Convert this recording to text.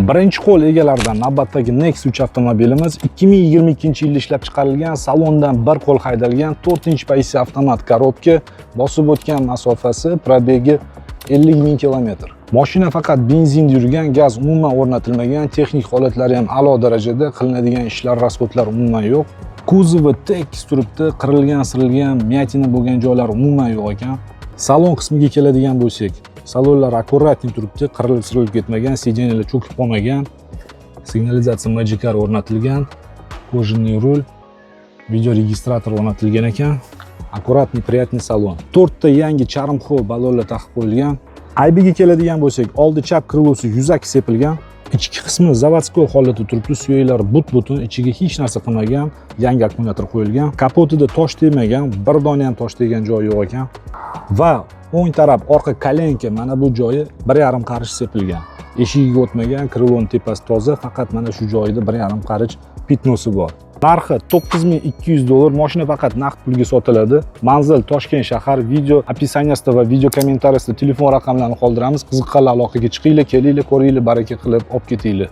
Birinchi qo'l egalaridan navbatdagi Nex 3 avtomobilimiz 2022-yilda ishlab chiqarilgan, salondan bir qo'l haydalgan 4-pozitsiya avtomat korobka, bosib o'tgan masofasi, probegi 50 000 kilometr. Mashina faqat benzinda yurgan, gaz umuman o'rnatilmagan, texnik holatlari ham a'lo darajada, qilinadigan ishlar, rasxodlar umuman yo'q. Kuzovi tekis turibdi, qirilgan, myatina bo'lgan joylari umuman yo'q ekan. Salon qismiga keladigan bo'lsak, salonlar akkuratni turibdi, qirilib ketmagan, sideniyalar cho'kib qolmagan, signalizatsiya Magicar o'rnatilgan, kojinniy rul, video registrator o'rnatilgan ekan. Akkuratniy, приятный salon. 4 ta yangi charm xrom balonlar taqib qo'yilgan. Aybiga keladigan bo'lsak, oldi chap krilosi yuzaki sepilgan. Ichki qismi zavodskoy holatda turibdi, suyaklari but-butun, ichiga hech narsa qilmagan, yangi akkumulyator qo'yilgan. Kapotida tosh tegmagan, bir dona ham tosh tegan joyi yo'q ekan. Va o'ng taraf orqa kolenka, mana bu joyi 1,5 qarich sepilgan. Eshigiga o'tmagan, kriloning tepasi toza, faqat mana shu joyida 1,5 qarich pitnosi bor. Narxi $9200. Mashina faqat naqd pulga sotiladi. Manzil Toshkent shahar. Video opisaniyasida va video kommentariyasida telefon raqamlarini qoldiramiz. Qiziqqanlar aloqaga chiqinglar, kelinglar, ko'ringlar, baraka qilib olib ketinglar.